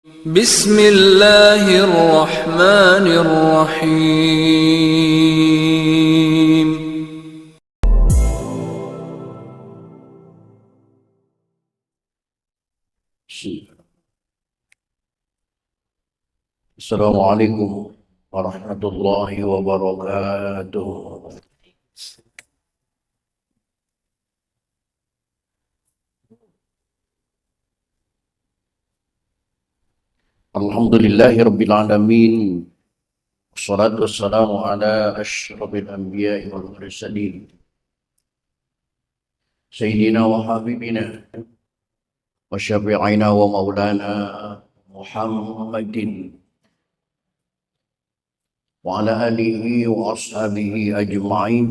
بسم الله الرحمن الرحيم. السلام عليكم ورحمة الله وبركاته. الحمد لله رب العالمين، والصلاة والسلام على أشرف الأنبياء والمرسلين سيدنا وحبيبنا وشفيعنا ومولانا محمد وعلى آله وأصحابه أجمعين.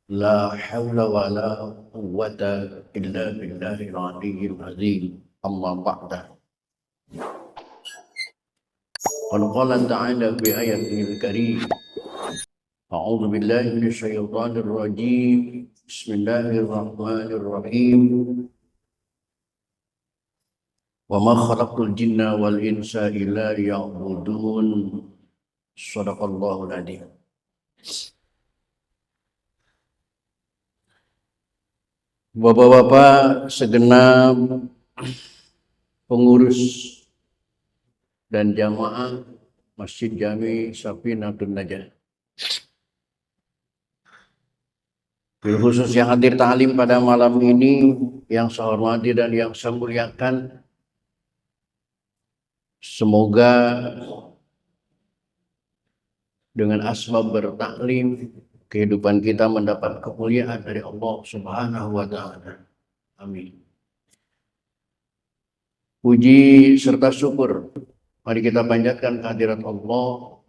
لا حول ولا قوة إلا بالله العلي العظيم. أما بعد، قال تعالى في آياته الكريم: أعوذ بالله من الشيطان الرجيم، بسم الله الرحمن الرحيم، وما خلقت الجن والإنس إلا ليعبدون. صدق الله العظيم. Bapak-bapak segenap pengurus dan jamaah Masjid Jami Safinatun Najah, bil khusus yang hadir ta'lim pada malam ini, yang saya hormati dan yang saya muliakan, semoga dengan asbab bertaklim kehidupan kita mendapat kemuliaan dari Allah Subhanahu wa Ta'ala. Amin. Puji serta syukur mari kita panjatkan kehadirat Allah,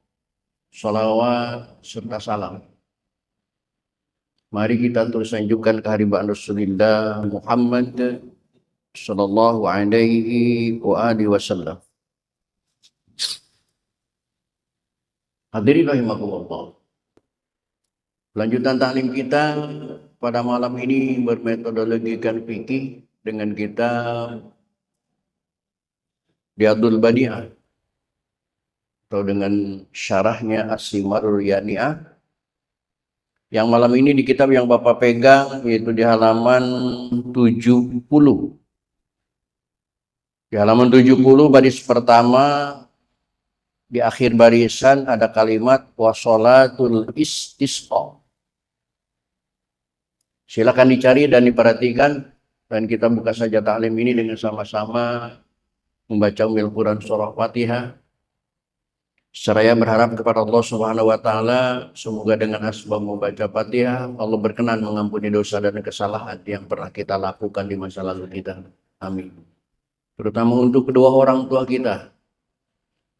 salawat serta salam. Mari kita terus anjurkan kehadiran Rasulullah Muhammad sallallahu alaihi wa alihi wasallam. Hadirin rahimakumullah. Lanjutan taklim kita pada malam ini bermetodologikan fikih dengan kitab Riyadul Badi'ah atau dengan syarahnya As-Simarul Yani'ah, yang malam ini di kitab yang Bapak pegang yaitu di halaman 70. Di halaman 70 baris pertama, di akhir barisan ada kalimat wasolatul istisqa. Silakan dicari dan diperhatikan, dan kita buka saja taklim ini dengan sama-sama membaca Ummul Quran surah Fatihah. Seraya berharap kepada Allah Subhanahu wa Ta'ala, semoga dengan asbab membaca Fatihah Allah berkenan mengampuni dosa dan kesalahan yang pernah kita lakukan di masa lalu kita. Amin. Terutama untuk kedua orang tua kita,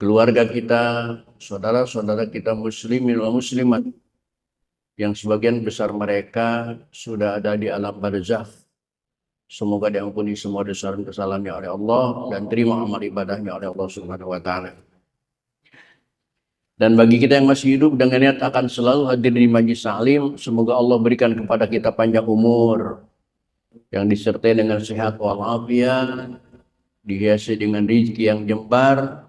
keluarga kita, saudara-saudara kita muslimin wa muslimat, yang sebagian besar mereka sudah ada di alam barzakh. Semoga diampuni semua dosa dan kesalahannya oleh Allah dan terima amal ibadahnya oleh Allah Subhanahu wa Ta'ala. Dan bagi kita yang masih hidup dengan niat akan selalu hadir di majlis taklim, semoga Allah berikan kepada kita panjang umur yang disertai dengan sehat walafiat, dihiasi dengan rezeki yang jembar,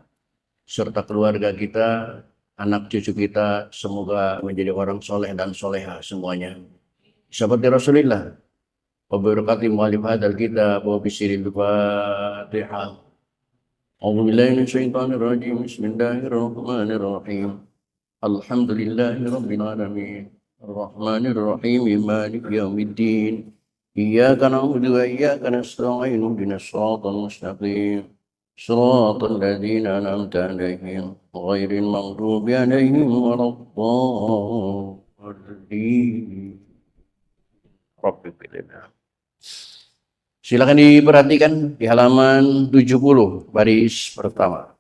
serta keluarga kita, anak cucu kita semoga menjadi orang soleh dan soleha semuanya. Seperti Rasulullah. Wabarakatuh mu'alif hadal kitab wa bisiril Fatihah. A'udzu billahi minasyaitonir rajim. Bismillahirrahmanirrahim. Alhamdulillahi rabbil alamin. Arrahmanir rahim. Maliki yaumiddin. Iyyaka na'budu wa iyyaka nasta'in. Ihdinas shiratal mustaqim. Shiratal ladzina an'amta 'alaihim ghairil maghdubi 'alaihim waladdallin. Rabbil alamin. Silakan diperhatikan di halaman 70 baris pertama.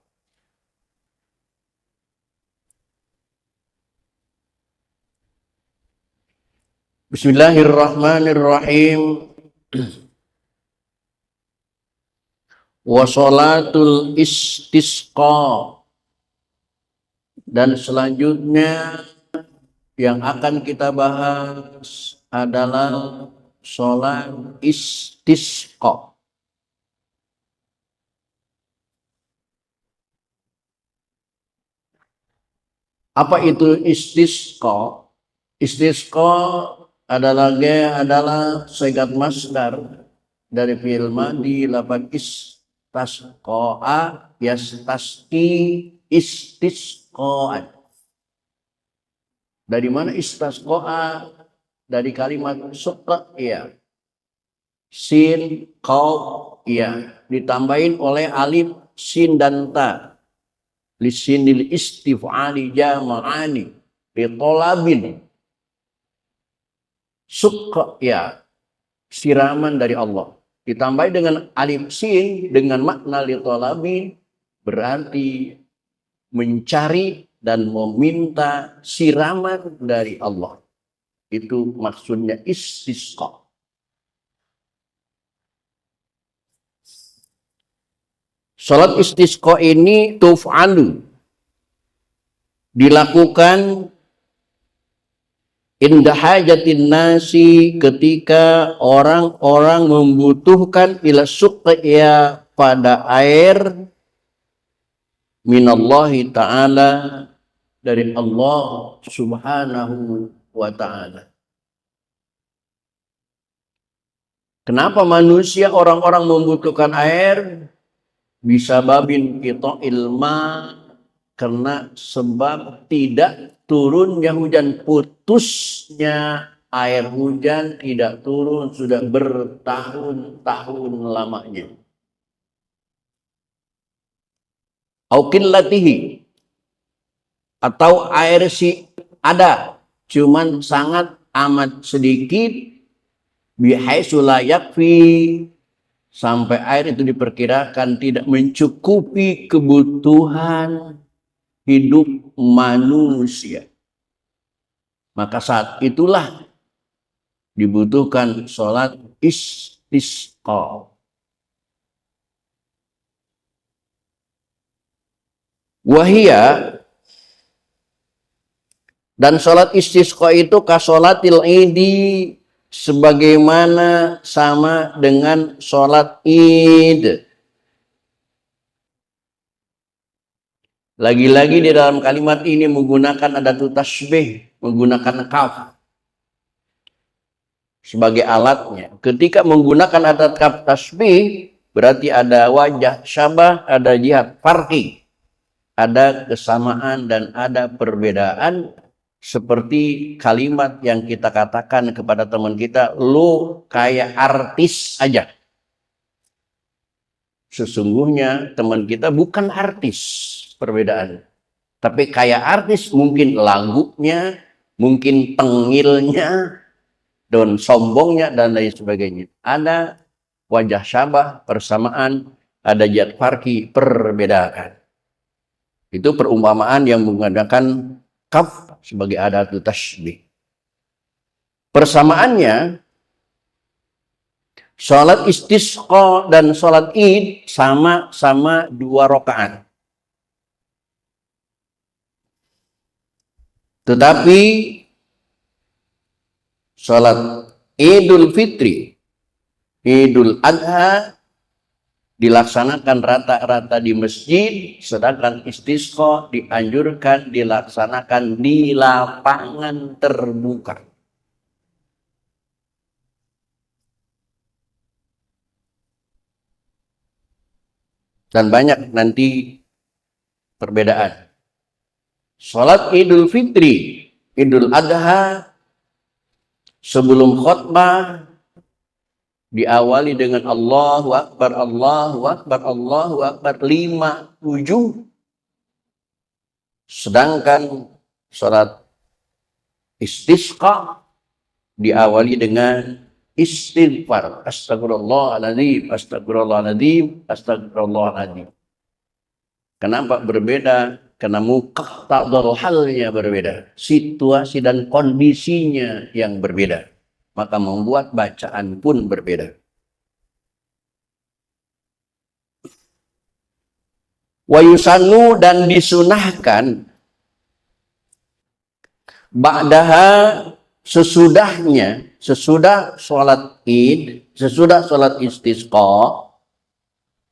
Bismillahirrahmanirrahim. Wa sholatul istisqa. Dan selanjutnya yang akan kita bahas adalah sholat istisqa. Apa itu istisqa? Istisqa adalah syigat masdar dari fi'il madhi lafaz istasqa'a yastasqi istisqa'an. Dari mana istasqa'a? Dari kalimat suqa ya. Sin qaw ya, ditambahin oleh alif sin dan ta. Lisinil istif'ali jama'ani li tolabin. Suqa ya, siraman dari Allah. Ditambah dengan alif sin dengan makna li tolabi, berarti mencari dan meminta siraman dari Allah. Itu maksudnya istisqa. Salat istisqa ini tuf'alu, dilakukan inda hajatin nasi, ketika orang-orang membutuhkan ila suqya, pada air, minallahi ta'ala, dari Allah subhanahu wa ta'ala. Kenapa manusia orang-orang membutuhkan air? Bisa babin kita ilma, karena sebab tidak turunnya hujan, putusnya air hujan tidak turun sudah bertahun-tahun lamanya. Aukillatihi, atau air ada cuman sangat amat sedikit, bihaitsu la yakfi, sampai air itu diperkirakan tidak mencukupi kebutuhan hidup manusia. Maka saat itulah dibutuhkan sholat istisqa. Wahia, dan sholat istisqa itu kasolatil idi, sebagaimana sama dengan sholat id. Lagi-lagi di dalam kalimat ini menggunakan adatut tasbih, menggunakan kaf sebagai alatnya. Ketika menggunakan adat kaf tasbih, berarti ada wajah syabah, ada jihad farqi, ada kesamaan dan ada perbedaan. Seperti kalimat yang kita katakan kepada teman kita, lu kayak artis aja. Sesungguhnya teman kita bukan artis, perbedaan. Tapi kayak artis mungkin lagunya, mungkin tengilnya, dan sombongnya, dan lain sebagainya. Ada wajah syabah, persamaan, ada jihad farqi, perbedaan. Itu perumpamaan yang menggunakan kaf sebagai adat tasbih. Persamaannya, sholat istisqa dan sholat id sama-sama 2 rakaat. Tetapi sholat Idul Fitri, Idul Adha dilaksanakan rata-rata di masjid, sedangkan istisqa dianjurkan dilaksanakan di lapangan terbuka. Dan banyak nanti perbedaan. Sholat Idul Fitri, Idul Adha, sebelum khutbah diawali dengan Allahu Akbar, Allahu Akbar, Allahu Akbar 5-7. Sedangkan sholat istisqa diawali dengan istighfar. Astagfirullahaladzim, astagfirullahaladzim, astagfirullahaladzim. Kenapa berbeda? Karena muqtadal halnya berbeda. Situasi dan kondisinya yang berbeda. Maka membuat bacaan pun berbeda. Wa yusannu, dan disunahkan ba'daha, sesudah sholat id, sesudah sholat istisqa,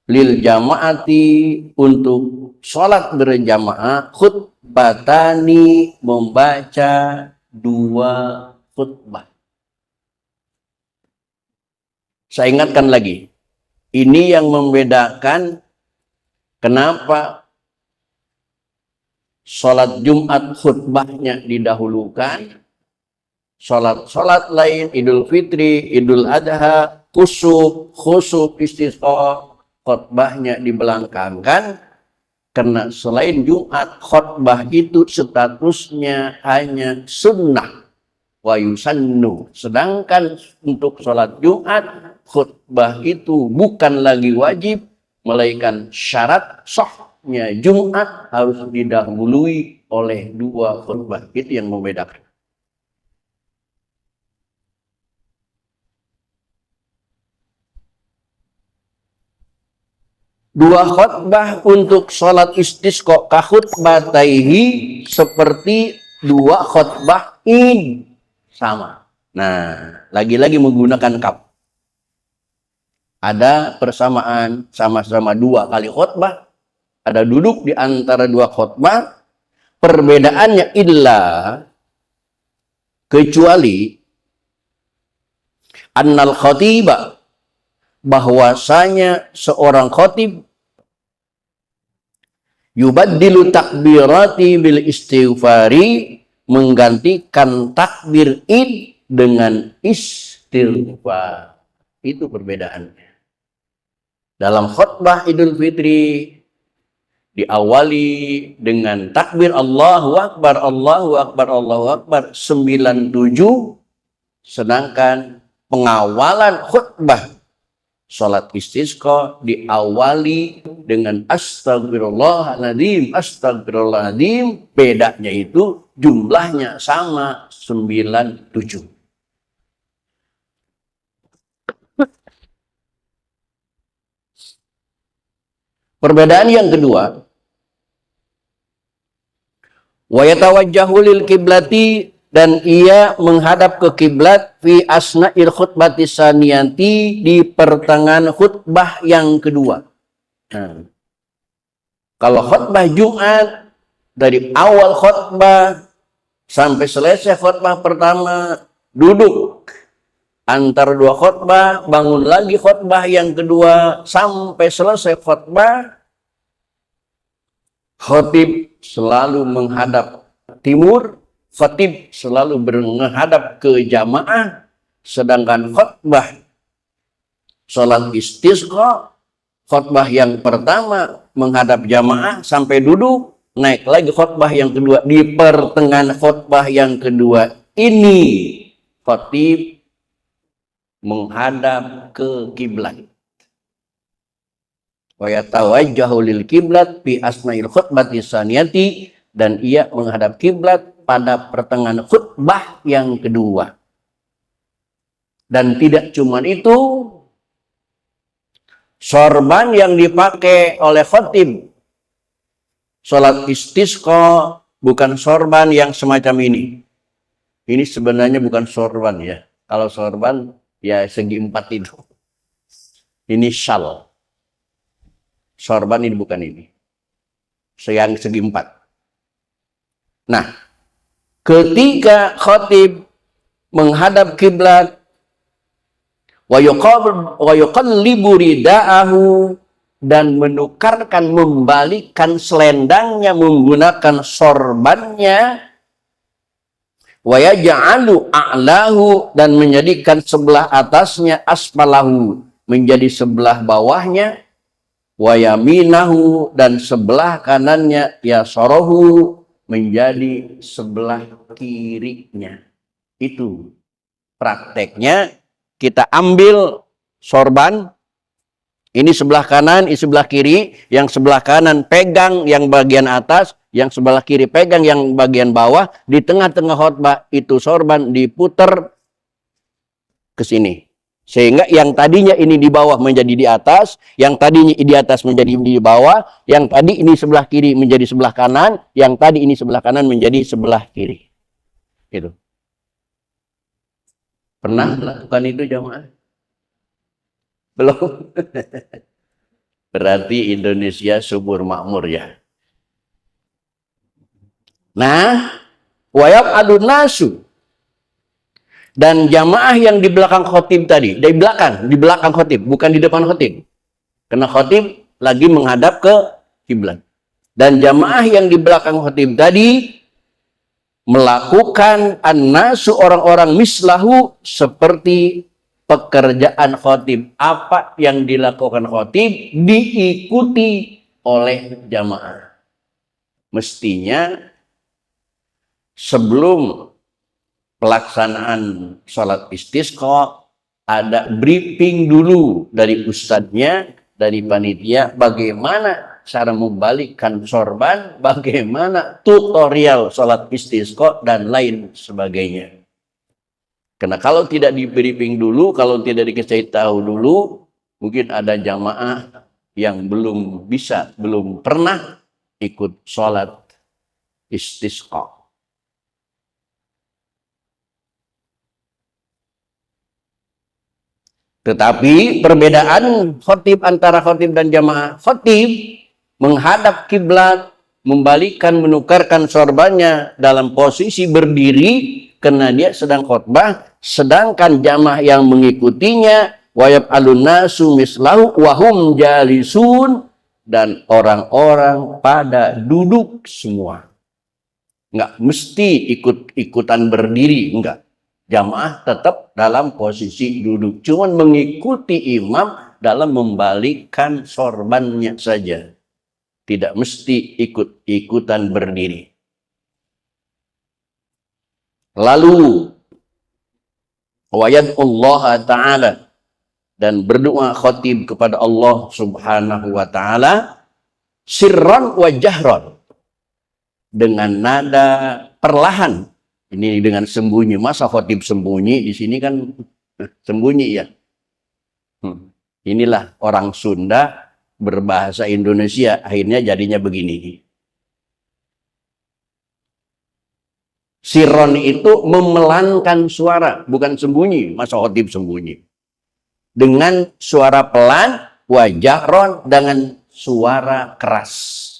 lil jamaati untuk sholat berjamaah, khutbatani membaca 2 khutbah. Saya ingatkan lagi, ini yang membedakan kenapa sholat Jumat khutbahnya didahulukan, sholat lain, Idul Fitri, Idul Adha, khusuf, istisqa, khutbahnya dibelakangkan, karena selain Jumat, khutbah itu statusnya hanya sunnah wa yusannu. Sedangkan untuk sholat Jumat, khutbah itu bukan lagi wajib, melainkan syarat sahnya Jumat harus didahului oleh 2 khutbah. Itu yang membedakan. Dua khutbah untuk sholat istisqa kakhutbataihi seperti 2 khutbah Id, sama. Nah, lagi-lagi menggunakan kaf. Ada persamaan, sama-sama 2 kali khutbah, ada duduk di antara 2 khutbah. Perbedaannya illa, kecuali annal khatiba, bahwasanya seorang khatib yubaddilu takbirati bil istighfari, menggantikan takbir id dengan istighfar. Itu perbedaannya. Dalam khutbah Idul Fitri diawali dengan takbir Allahu Akbar, Allahu Akbar, Allahu Akbar 97, sedangkan pengawalan khutbah sholat istisqa diawali dengan astagfirullahaladzim, astagfirullahaladzim. Bedanya itu jumlahnya sama 97. Perbedaan yang kedua, wa yatawajjahu lil kiblati, dan ia menghadap ke kiblat fi asna'il khutbati saniyati, di pertengahan khutbah yang kedua. Nah, kalau khutbah Jumat dari awal khutbah sampai selesai khutbah pertama duduk, antara 2 khutbah bangun lagi khutbah yang kedua sampai selesai khutbah, khatib selalu menghadap timur, khatib selalu menghadap ke jamaah. Sedangkan khutbah sholat istisqa, khutbah yang pertama menghadap jamaah sampai duduk, naik lagi khutbah yang kedua. Di pertengahan khutbah yang kedua ini khatib menghadap ke kiblat. Wa yatawajjahu lil kiblat fi asna'il khutbati saniyati, dan ia menghadap kiblat pada pertengahan khutbah yang kedua. Dan tidak cuma itu, sorban yang dipakai oleh khatib sholat istisqa bukan sorban yang semacam ini. Ini sebenarnya bukan sorban ya. Kalau sorban ya segi 4 itu. Ini syal. Sorban ini bukan ini. Yang segi 4. Nah, ketika khatib menghadap kiblat, wa yuqallibu ridaahu, dan menukarkan, membalikkan selendangnya menggunakan sorbannya, wa yaj'alu a'lahu, dan menjadikan sebelah atasnya asfalahu, menjadi sebelah bawahnya, wa yaminahu, dan sebelah kanannya yasarahu, menjadi sebelah kirinya. Itu prakteknya. Kita ambil sorban, ini sebelah kanan, ini sebelah kiri. Yang sebelah kanan pegang yang bagian atas, yang sebelah kiri pegang yang bagian bawah. Di tengah-tengah khutbah itu sorban diputer ke sini. Sehingga yang tadinya ini di bawah menjadi di atas, yang tadinya di atas menjadi di bawah, yang tadi ini sebelah kiri menjadi sebelah kanan, yang tadi ini sebelah kanan menjadi sebelah kiri. Itu. Pernah lakukan itu jamaah? Belum? Berarti Indonesia subur makmur ya. Nah, wayab adun nasu, dan jamaah yang di belakang khotib tadi, di belakang khotib, bukan di depan khotib. Karena khotib lagi menghadap ke kiblat. Dan jamaah yang di belakang khotib tadi melakukan an-nasu, orang-orang mislahu, seperti pekerjaan khotib. Apa yang dilakukan khotib diikuti oleh jamaah. Mestinya sebelum pelaksanaan sholat istisqa ada briefing dulu dari ustadznya, dari panitia, bagaimana cara membalikkan sorban, bagaimana tutorial sholat istisqa dan lain sebagainya. Karena kalau tidak di briefing dulu, kalau tidak dikasih tahu dulu, mungkin ada jamaah yang belum pernah ikut sholat istisqa. Tetapi perbedaan khotib antara khotib dan jamaah, khotib menghadap kiblat, membalikkan, menukarkan sorbannya dalam posisi berdiri karena dia sedang khotbah, sedangkan jamaah yang mengikutinya wayab alun nasu mislahu wahum jalisun, dan orang-orang pada duduk semua. Enggak mesti ikut-ikutan berdiri, enggak. Jamaah tetap dalam posisi duduk, cuman mengikuti imam dalam membalikkan sorbannya saja. Tidak mesti ikut-ikutan berdiri. Lalu wayadullah ta'ala, dan berdoa khotib kepada Allah subhanahu wa ta'ala sirran wa jahran, dengan nada perlahan. Ini dengan sembunyi. Masa khotib sembunyi? Di sini kan sembunyi ya. Inilah orang Sunda berbahasa Indonesia, akhirnya jadinya begini. Sirron itu memelankan suara, bukan sembunyi. Masa khotib sembunyi? Dengan suara pelan, wajahron dengan suara keras.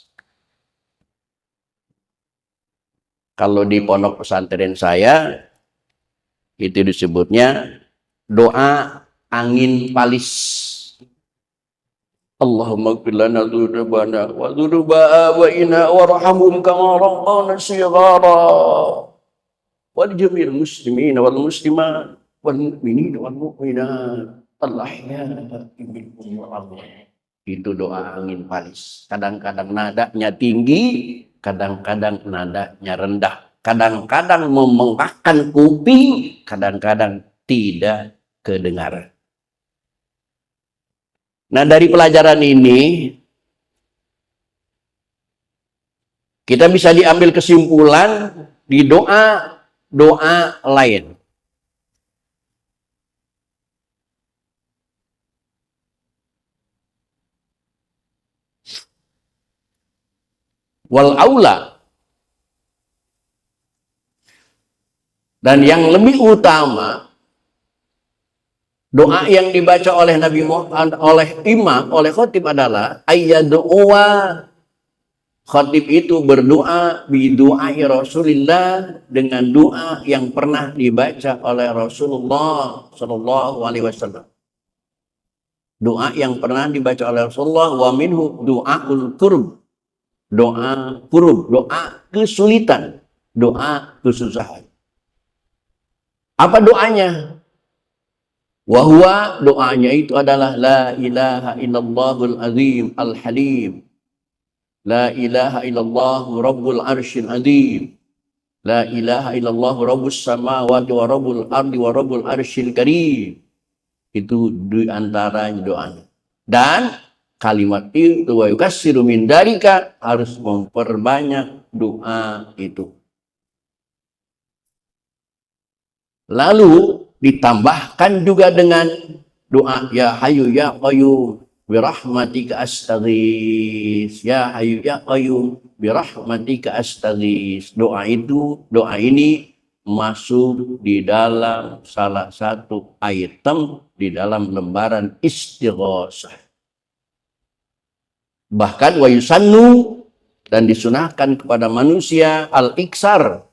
Kalau di pondok pesantren saya, itu disebutnya doa angin palis. Allahumma ighfir lana dzunubana wa dzunuba abaina warhamhum kama rabbana shighara wal jami'il muslimin wal muslimat wal mu'minin wal mu'minat al-ahya'i minhum wal amwat. Itu doa angin palis. Kadang-kadang nadanya tinggi, kadang-kadang nadanya rendah, kadang-kadang memengkakkan kuping, kadang-kadang tidak kedengaran. Nah, dari pelajaran ini kita bisa diambil kesimpulan di doa lain. Wal aula, dan yang lebih utama, doa yang dibaca oleh Nabi Muhammad, oleh imam, oleh khotib adalah ayyadua. Khotib itu berdoa bidu'ai Rasulillah, dengan doa yang pernah dibaca oleh Rasulullah sallallahu alaihi wasallam. Doa yang pernah dibaca oleh Rasulullah, wa minhu du'aul kurb. Doa kurub, doa kesulitan, doa kesusahan. Apa doanya? Wahwa, doanya itu adalah la ilaha illallahul azim al-halim, la ilaha illallahu rabbul arsyil azim, la ilaha illallahu rabbus samawati wa rabbul ardi wa rabbul arsyil karim. Itu di antara doanya. Dan kalimat itu wa yukassiru min dalika, harus memperbanyak doa itu. Lalu ditambahkan juga dengan doa ya hayyu ya qayyum birahmatika astaghits, ya hayyu ya qayyum birahmatika astaghits. Doa ini masuk di dalam salah satu item di dalam lembaran istighosah. Bahkan wa yusannu, dan disunahkan kepada manusia al-iksar,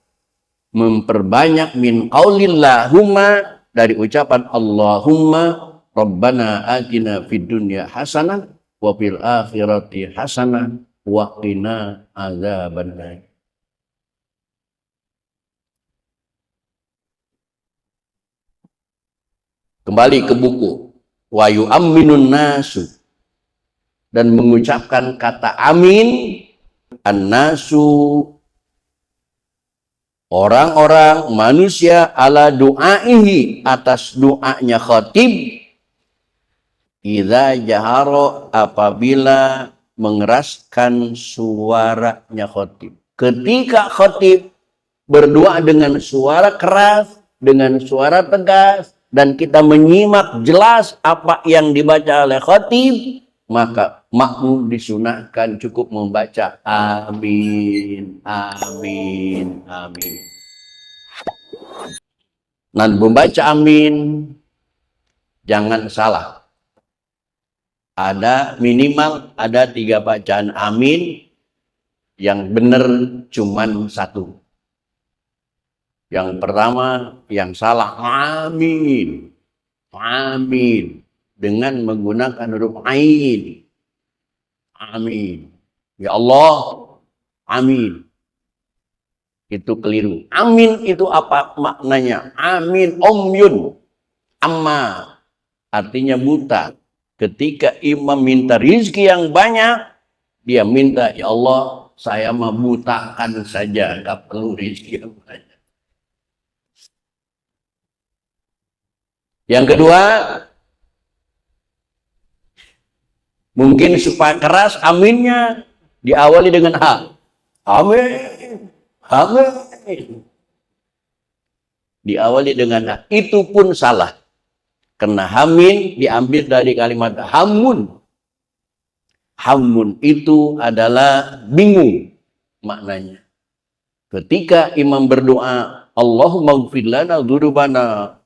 memperbanyak min qaulillahumma, dari ucapan Allahumma rabbana atina fid dunya hasanah wa fil akhirati hasanah wa qina adzabannar. Kembali ke buku wa yu'minun nasu, dan mengucapkan kata amin an-nasu, orang-orang manusia, ala du'aihi, atas doanya khatib, idza jaharo, apabila mengeraskan suaranya khatib. Ketika khatib berdoa dengan suara keras, dengan suara tegas, dan kita menyimak jelas apa yang dibaca oleh khatib, maka makmum disunahkan cukup membaca amin, amin, amin. Dan membaca amin jangan salah. Ada minimal ada 3 bacaan amin, yang benar cuman 1. Yang pertama, yang salah amin, amin, dengan menggunakan huruf ain. Amin. Ya Allah, amin. Itu keliru. Amin itu apa maknanya? Amin omyun, amma, artinya buta. Ketika imam minta rizki yang banyak, dia minta, ya Allah, saya mah butakan saja, gak perlu rizki yang banyak. Yang kedua, mungkin supaya keras aminnya diawali dengan ha. Amin, amin. Diawali dengan ha. Itu pun salah. Karena hamin diambil dari kalimat hamun. Hamun itu adalah bingung maknanya. Ketika imam berdoa, Allahumma gfir lana dzunubana,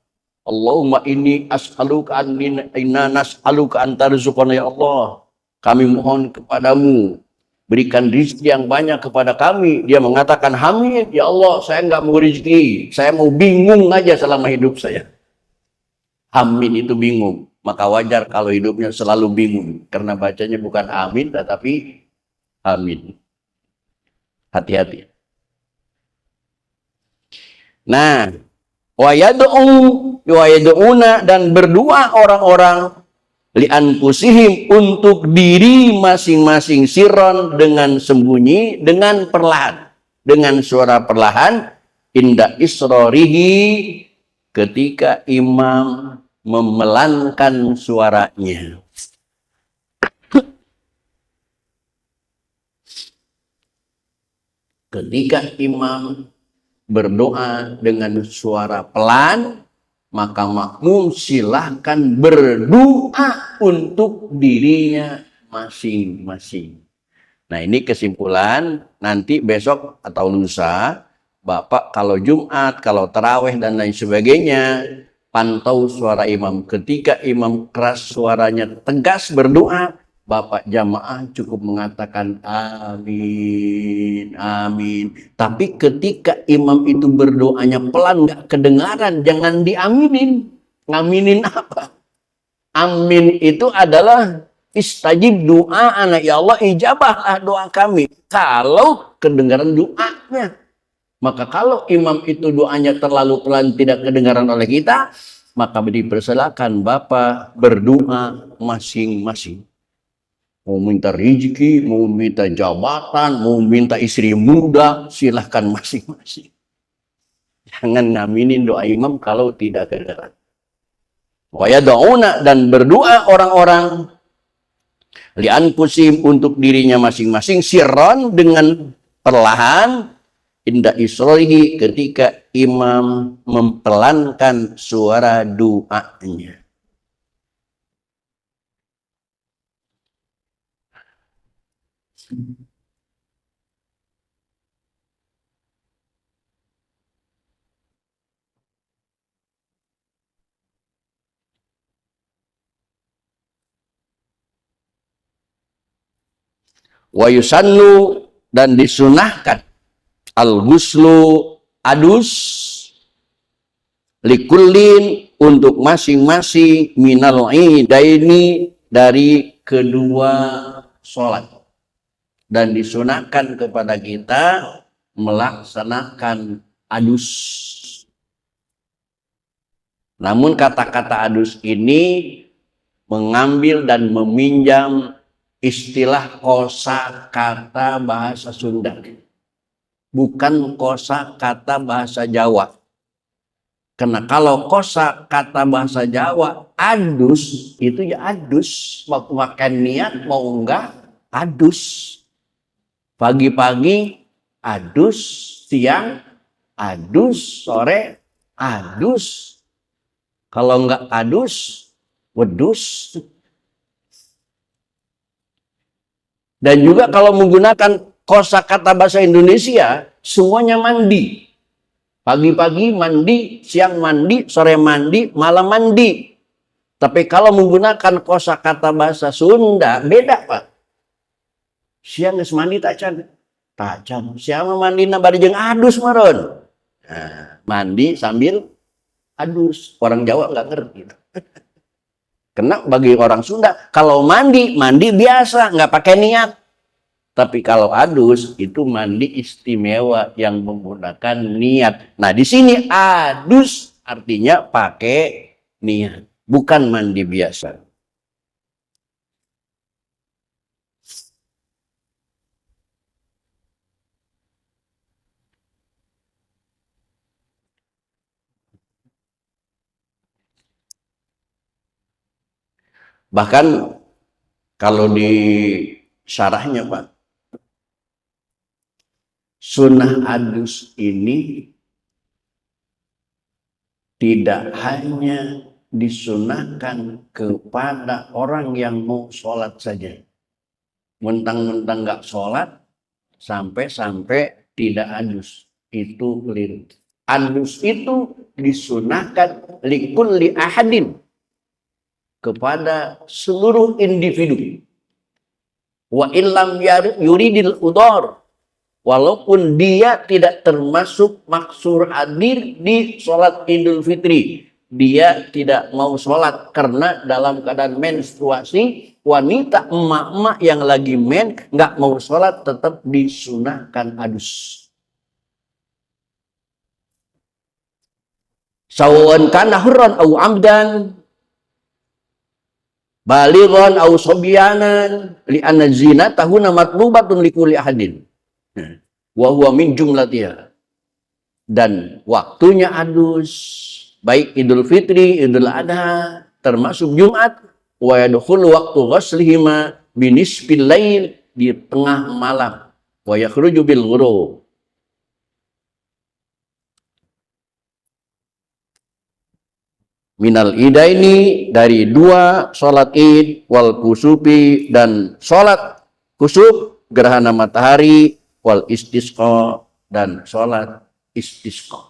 Allahumma inni as'aluka inna nas'aluka an tarzuqana, ya Allah, kami mohon kepadamu, berikan rezeki yang banyak kepada kami. Dia mengatakan, hamid, ya Allah, saya nggak mau rezeki, saya mau bingung aja selama hidup saya. Hamid itu bingung, maka wajar kalau hidupnya selalu bingung, karena bacanya bukan amin tetapi amin. Hati-hati. Nah, wa yad'una, dan berdoa orang-orang li'anfusihim, untuk diri masing-masing, sirron, dengan sembunyi, dengan perlahan, dengan suara perlahan, inda isrorihi, ketika imam memelankan suaranya. Ketika imam berdoa dengan suara pelan, maka makmum silahkan berdoa untuk dirinya masing-masing. Nah, ini kesimpulan. Nanti besok atau lusa, Bapak kalau Jumat, kalau taraweh dan lain sebagainya, pantau suara imam. Ketika imam keras suaranya, tegas berdoa, Bapak jamaah cukup mengatakan amin, amin. Tapi ketika imam itu berdoanya pelan, nggak kedengaran, jangan diaminin. Ngaminin apa? Amin itu adalah istajib doa anak, ya Allah, ijabahlah doa kami. Kalau kedengaran doanya. Maka kalau imam itu doanya terlalu pelan, tidak kedengaran oleh kita, maka dipersilakan Bapak berdoa masing-masing. Mau minta rezeki, mau minta jabatan, mau minta istri muda, silahkan masing-masing. Jangan ngaminin doa imam kalau tidak kedengaran. Wa yad'una, dan berdoa orang-orang li'anfusihim, untuk dirinya masing-masing, sirron, dengan perlahan, inda isrohi, ketika imam mempelankan suara doanya. Wa yusannu, dan disunahkan, al-ghuslu, adus, likullin, untuk masing-masing, minal idaini, dari kedua sholat. Dan disunahkan kepada kita melaksanakan adus. Namun kata-kata adus ini mengambil dan meminjam istilah kosakata bahasa Sunda, bukan kosakata bahasa Jawa. Karena kalau kosakata bahasa Jawa, adus itu ya adus, mau makan niat mau enggak adus. Pagi-pagi adus, siang adus, sore adus. Kalau enggak adus, wedus. Dan juga kalau menggunakan kosakata bahasa Indonesia, semuanya mandi. Pagi-pagi mandi, siang mandi, sore mandi, malam mandi. Tapi kalau menggunakan kosakata bahasa Sunda, beda, Pak. Siang geus mandi tak can. Tak can. Siang mandi na bari jeung adus maron. Nah, mandi sambil adus. Orang Jawa nggak ngerti. Karena bagi orang Sunda, kalau mandi, mandi biasa, nggak pakai niat. Tapi kalau adus, itu mandi istimewa yang menggunakan niat. Nah, di sini adus artinya pakai niat, bukan mandi biasa. Bahkan kalau di syarahnya, Pak, sunnah adus ini tidak hanya disunahkan kepada orang yang mau sholat saja. Mentang-mentang nggak sholat, sampai-sampai tidak adus. Itu keliru. Adus itu disunahkan likulli ahadin, kepada seluruh individu. Wa illam yuridil udhar, walaupun dia tidak termasuk maksur hadir di sholat Idul Fitri. Dia tidak mau sholat karena dalam keadaan menstruasi. Wanita emak-emak yang lagi nggak mau sholat, tetap disunahkan adus. Sawan kana hurran au amdan, balighan au sobyanan, li anna zinatahu matlubatun likulli ahadin wa huwa min jumlatiha. Dan waktunya adus baik Idul Fitri, Idul Adha, termasuk Jumat, wa yadkhulu waqtu ghuslihima binisfil lail, di tengah malam, wa yakhruju bil ghurub. Minal idaini, dari dua sholat id, wal kusufi, dan sholat kusuf gerhana matahari, wal istisqa, dan sholat istisqa.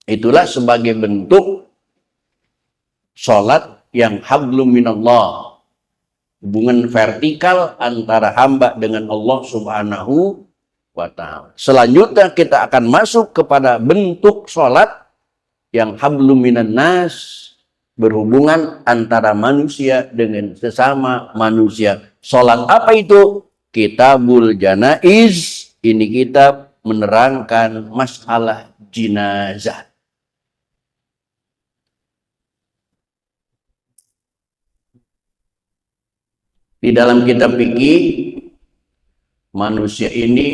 Itulah sebagai bentuk sholat yang hablum minallah, hubungan vertikal antara hamba dengan Allah Subhanahu wa ta'ala. Selanjutnya kita akan masuk kepada bentuk sholat yang hablum minan nas, berhubungan antara manusia dengan sesama manusia. Sholat apa itu? Kitabul Janaiz. Ini kitab menerangkan masalah jenazah. Di dalam kitab fikih, manusia ini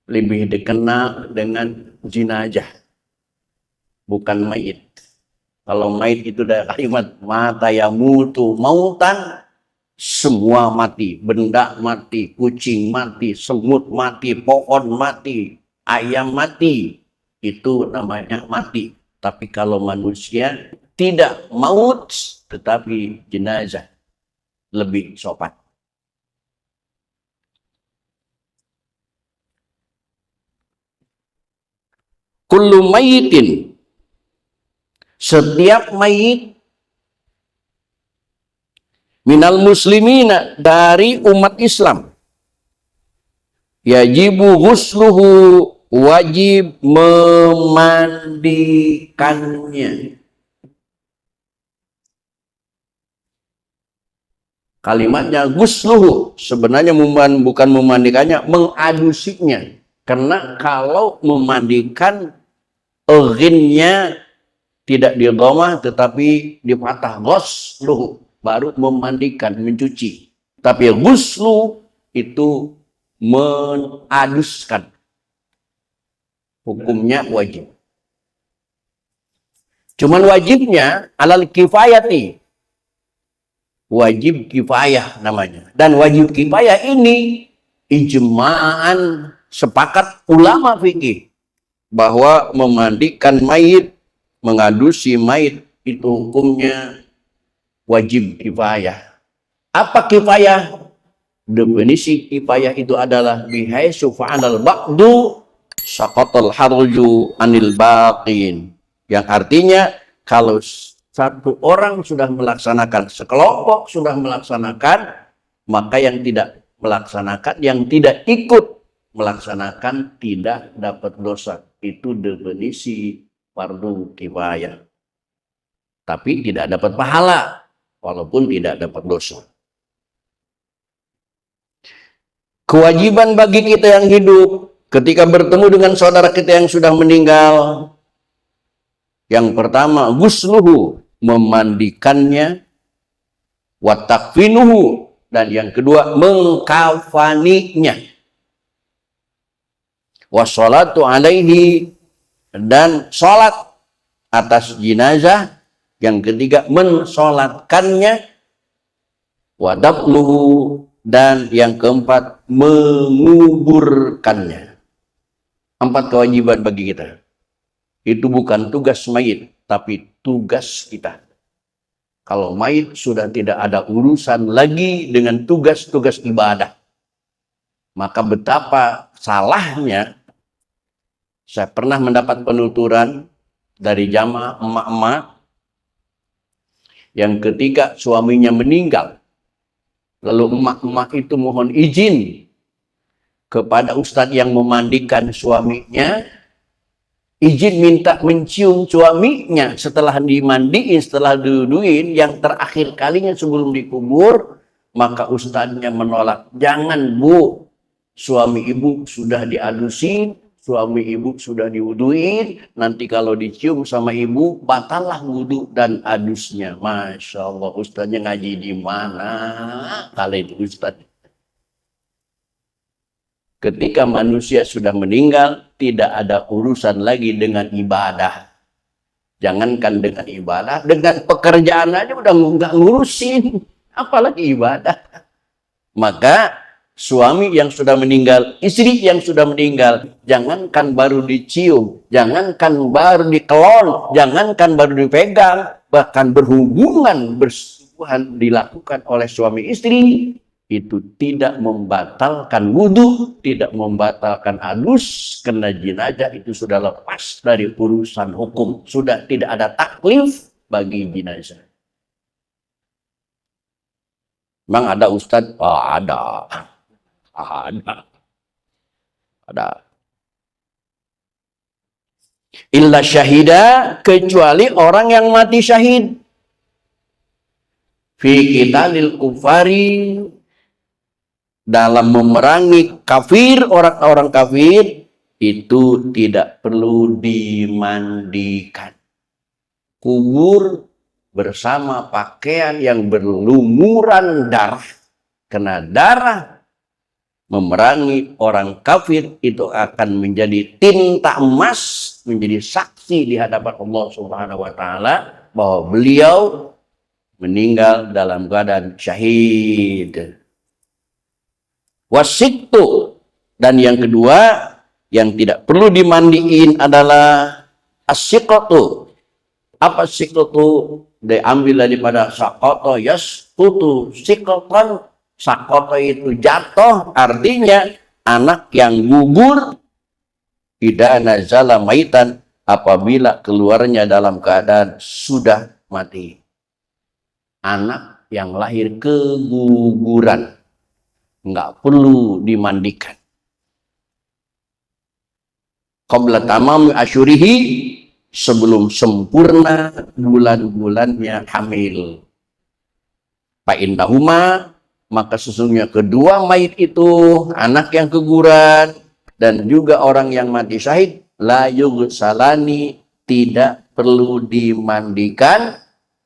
lebih dikenal dengan jenazah, bukan mayit. Kalau mayit itu dari kalimat mata yamutu mautan, semua mati, benda mati, kucing mati, semut mati, pohon mati, ayam mati, itu namanya mati. Tapi kalau manusia tidak maut, tetapi jenazah, lebih sopan. Kullu mayitin, setiap mayit, minal muslimina, dari umat Islam, yajibu ghusluhu, wajib memandikannya. Kalimatnya ghusluhu, sebenarnya bukan memandikannya, mengadusinya. Karena kalau memandikan, ghinnya tidak di dhamma tetapi di fathah, ghusluhu, baru memandikan, mencuci. Tapi ghuslu itu mengaduskan. Hukumnya wajib. Cuman wajibnya alal kifayati. Wajib kifayah namanya. Dan wajib kifayah ini ijma'an, sepakat ulama fikih bahwa memandikan mayit, mengadusi mayit itu hukumnya wajib kifayah. Apa kifayah? Definisi kifayah itu adalah bihaitsu fa'alal ba'du saqatal harju anil baqin. Yang artinya kalau satu orang sudah melaksanakan, sekelompok sudah melaksanakan, maka yang tidak melaksanakan, yang tidak ikut melaksanakan tidak dapat dosa. Itu definisi fardu kifayah. Tapi tidak dapat pahala, walaupun tidak dapat dosa. Kewajiban bagi kita yang hidup ketika bertemu dengan saudara kita yang sudah meninggal, yang pertama ghusluhu, memandikannya, wa takfinuhu, dan yang kedua mengkafaninya, wa sholatu alaihi, dan sholat atas jenazah, yang ketiga mensolatkannya, wa dafnuhu, dan yang keempat menguburkannya. 4 kewajiban bagi kita. Itu bukan tugas mayit, tapi tugas kita. Kalau mayit sudah tidak ada urusan lagi dengan tugas-tugas ibadah, maka betapa salahnya. Saya pernah mendapat penuturan dari jamaah emak-emak yang ketika suaminya meninggal, lalu emak-emak itu mohon izin kepada ustadz yang memandikan suaminya, izin minta mencium suaminya setelah dimandiin, setelah diduduin, yang terakhir kalinya sebelum dikubur. Maka ustadznya menolak, jangan bu, suami ibu sudah diadusin, suami ibu sudah diwuduin, nanti kalau dicium sama ibu batallah wudu dan adusnya. Masya Allah, ustadznya ngaji di mana kalian ustadz? Ketika manusia sudah meninggal, tidak ada urusan lagi dengan ibadah. Jangankan dengan ibadah, dengan pekerjaan aja udah nggak ngurusin, apalagi ibadah. Maka suami yang sudah meninggal, istri yang sudah meninggal, jangankan baru dicium, jangankan baru dikelon, jangankan baru dipegang, bahkan berhubungan, bersentuhan dilakukan oleh suami istri, itu tidak membatalkan wudhu, tidak membatalkan adus, karena jenazah itu sudah lepas dari urusan hukum, sudah tidak ada taklif bagi jenazah. Memang ada ustadz? Oh, ada. Illa syahida, kecuali orang yang mati syahid. Fi qitalil kufari, dalam memerangi kafir, orang-orang kafir, itu tidak perlu dimandikan. Kubur bersama pakaian yang berlumuran darah. Karena darah memerangi orang kafir itu akan menjadi tinta emas, menjadi saksi di hadapan Allah Subhanahu wa taala bahwa beliau meninggal dalam keadaan syahid. Wasiktu, dan yang kedua yang tidak perlu dimandiin adalah asyikatu. Apa sikatu? Diambil daripada sakoto yaskutu, sikoton. Sakoto itu jatuh, artinya anak yang gugur, tidak nazala maitan, apabila keluarnya dalam keadaan sudah mati. Anak yang lahir keguguran, nggak perlu dimandikan. Qabla tamam asyurihi, sebelum sempurna bulan-bulannya hamil. Fa innahuma, maka sesungguhnya kedua mayit itu, anak yang keguguran dan juga orang yang mati syahid, la yughsalani, tidak perlu dimandikan,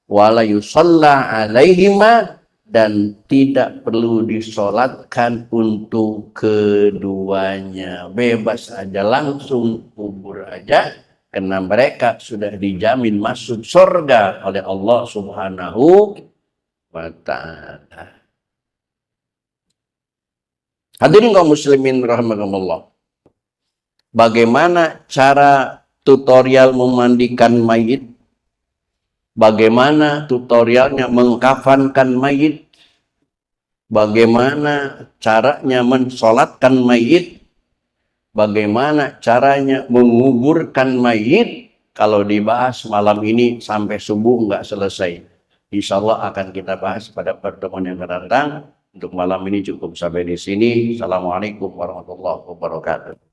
wala yusalla alaihima, dan tidak perlu disolatkan untuk keduanya. Bebas aja, langsung kubur aja, karena mereka sudah dijamin masuk surga oleh Allah Subhanahu wa ta'ala. Hadirin kaum muslimin rahimakumullah. Bagaimana cara tutorial memandikan mayit? Bagaimana tutorialnya mengkafankan mayit? Bagaimana caranya mensolatkan mayit? Bagaimana caranya menguburkan mayit? Kalau dibahas malam ini sampai subuh nggak selesai. Insya Allah akan kita bahas pada pertemuan yang akan datang. Untuk malam ini cukup sampai di sini. Assalamualaikum warahmatullahi wabarakatuh.